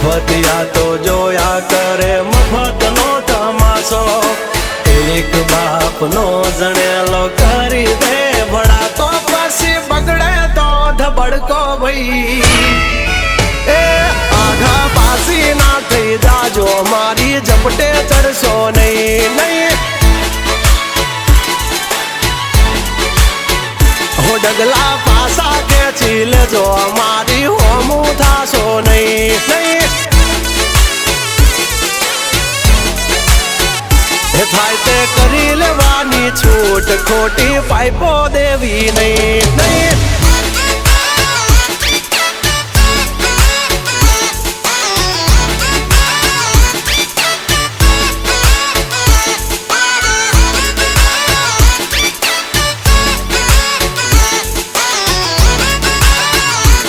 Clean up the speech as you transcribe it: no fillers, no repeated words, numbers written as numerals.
મફતિયા તો જોયા કરે મફતનો તમાશો એક બાપનો જણેલો કરી દે ભણા તો પછી બગડે તો ધબડકો ભાઈ એ આઘા પાસી ના થઈ જાજો મારી ઝપટે ચડશો નહીં નહીં હો ડગલા પાસા ખેંચી લેજો મારી હોમું થાશો નહીં નહીં થાય તે કરી લેવાની છૂટ ખોટી પાઇપો દેવી નહીં નહીં